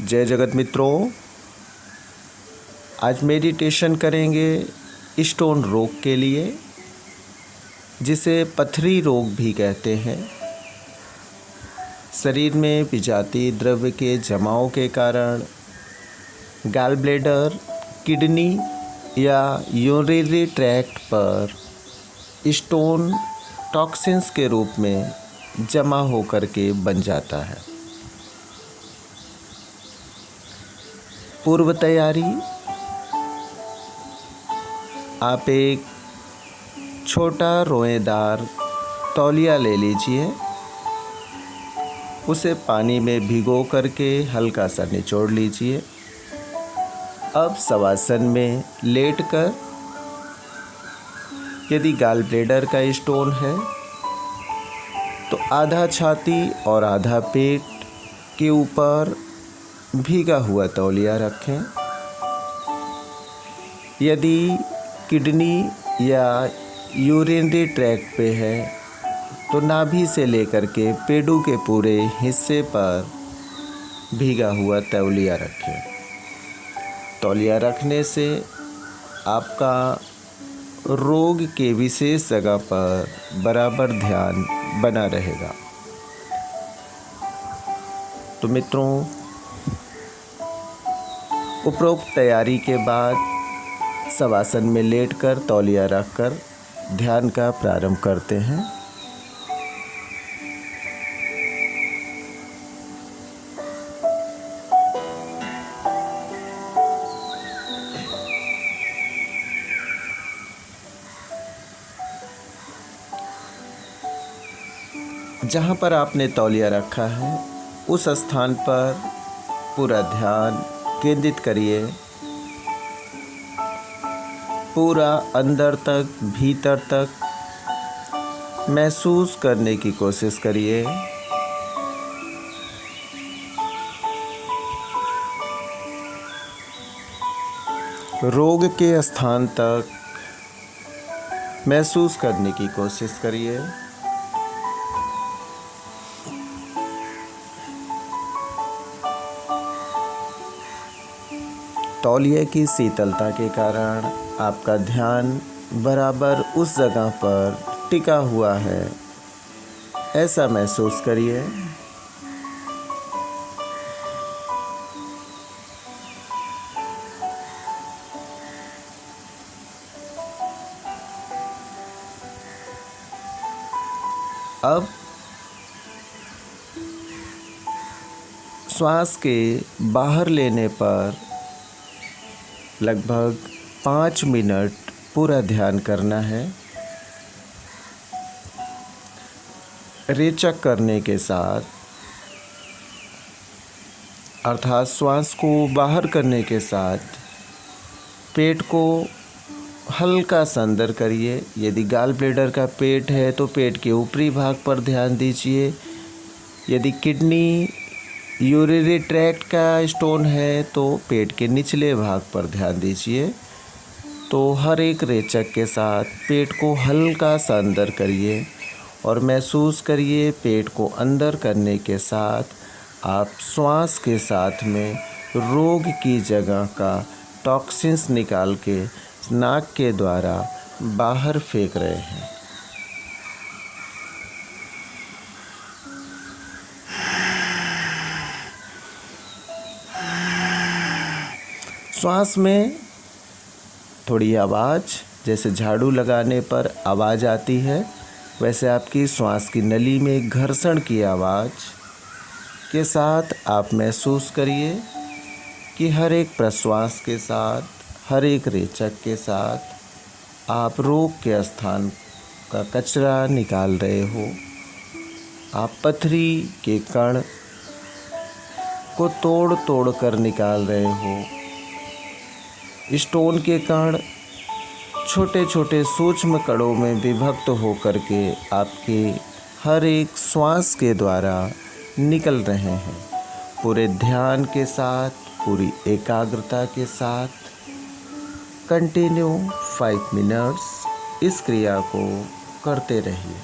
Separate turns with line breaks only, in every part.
जय जगत मित्रों, आज मेडिटेशन करेंगे स्टोन रोग के लिए, जिसे पथरी रोग भी कहते हैं। शरीर में विजातीय द्रव्य के जमाव के कारण गॉल ब्लैडर, किडनी या यूरिनरी ट्रैक्ट पर स्टोन टॉक्सिन्स के रूप में जमा होकर के बन जाता है। पूर्व तैयारी: आप एक छोटा रोएदार तौलिया ले लीजिए, उसे पानी में भिगो करके हल्का सा निचोड़ लीजिए। अब शवासन में लेटकर, यदि गॉल ब्लैडर का स्टोन है तो आधा छाती और आधा पेट के ऊपर भीगा हुआ तौलिया रखें। यदि किडनी या यूरिनरी ट्रैक्ट पे है तो नाभि से लेकर के पेडू के पूरे हिस्से पर भीगा हुआ तौलिया रखें। तौलिया रखने से आपका रोग के विशेष जगह पर बराबर ध्यान बना रहेगा। तो मित्रों, उपरोक्त तैयारी के बाद शवासन में लेटकर तौलिया रखकर ध्यान का प्रारंभ करते हैं। जहाँ पर आपने तौलिया रखा है उस स्थान पर पूरा ध्यान केंद्रित करिए। पूरा अंदर तक, भीतर तक महसूस करने की कोशिश करिए। रोग के स्थान तक महसूस करने की कोशिश करिए। तौलिए की शीतलता के कारण आपका ध्यान बराबर उस जगह पर टिका हुआ है, ऐसा महसूस करिए। अब श्वास के बाहर लेने पर लगभग 5 मिनट पूरा ध्यान करना है। रेचक करने के साथ, अर्थात श्वास को बाहर करने के साथ पेट को हल्का सा अंदर करिए। यदि गॉल ब्लैडर का पेट है तो पेट के ऊपरी भाग पर ध्यान दीजिए। यदि किडनी, यूरिनरी ट्रैक्ट का स्टोन है तो पेट के निचले भाग पर ध्यान दीजिए। तो हर एक रेचक के साथ पेट को हल्का सा अंदर करिए और महसूस करिए पेट को अंदर करने के साथ आप श्वास के साथ में रोग की जगह का टॉक्सिन्स निकाल के नाक के द्वारा बाहर फेंक रहे हैं। श्वास में थोड़ी आवाज़, जैसे झाड़ू लगाने पर आवाज़ आती है, वैसे आपकी श्वास की नली में घर्षण की आवाज़ के साथ आप महसूस करिए कि हर एक प्रश्वास के साथ, हर एक रेचक के साथ आप रोग के स्थान का कचरा निकाल रहे हो। आप पथरी के कण को तोड़ तोड़ कर निकाल रहे हो। स्टोन के कण छोटे छोटे सूक्ष्म कणों में विभक्त होकर के आपके हर एक श्वास के द्वारा निकल रहे हैं। पूरे ध्यान के साथ, पूरी एकाग्रता के साथ कंटिन्यू 5 मिनट्स इस क्रिया को करते रहिए।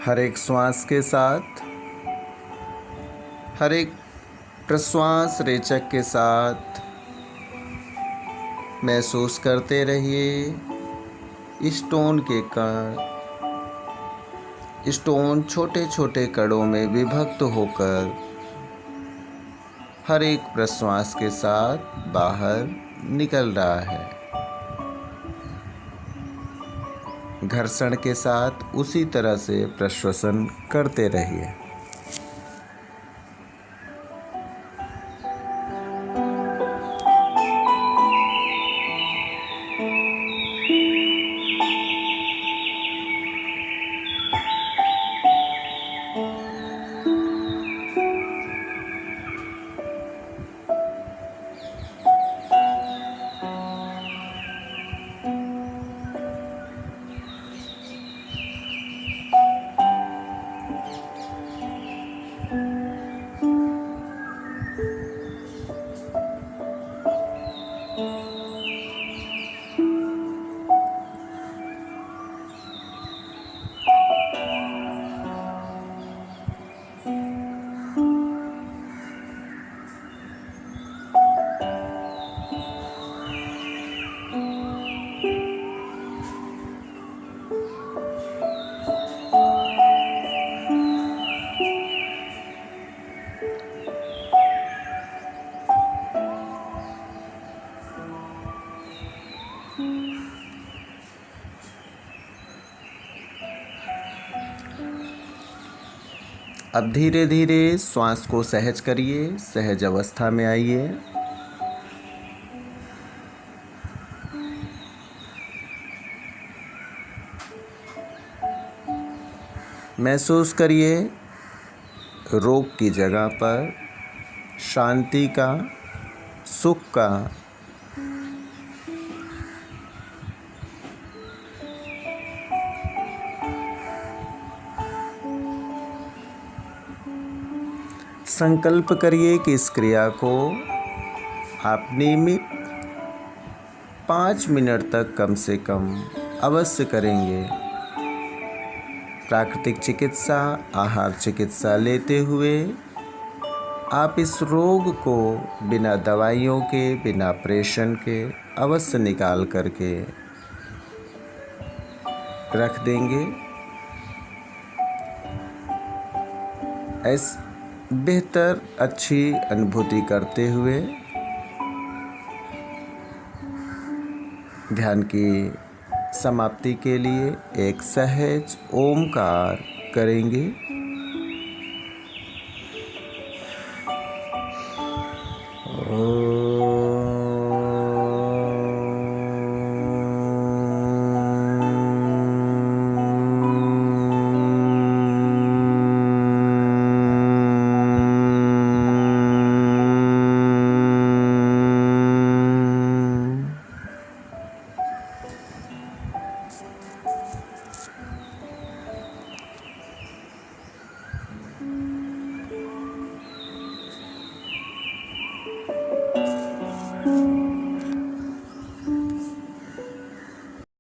हर एक श्वास के साथ, हर एक प्रश्वास रेचक के साथ महसूस करते रहिए स्टोन के कण। स्टोन छोटे छोटे कणों में विभक्त होकर हर एक प्रश्वास के साथ बाहर निकल रहा है। घर्षण के साथ उसी तरह से प्रश्वसन करते रहिए। अब धीरे धीरे श्वास को सहज करिए, सहज अवस्था में आइए। महसूस करिए रोग की जगह पर शांति का, सुख का, संकल्प करिए कि इस क्रिया को आप नियमित 5 मिनट तक कम से कम अवश्य करेंगे। प्राकृतिक चिकित्सा, आहार चिकित्सा लेते हुए आप इस रोग को बिना दवाइयों के, बिना ऑपरेशन के अवश्य निकाल करके रख देंगे। बेहतर अच्छी अनुभूति करते हुए ध्यान की समाप्ति के लिए एक सहज ओमकार करेंगे।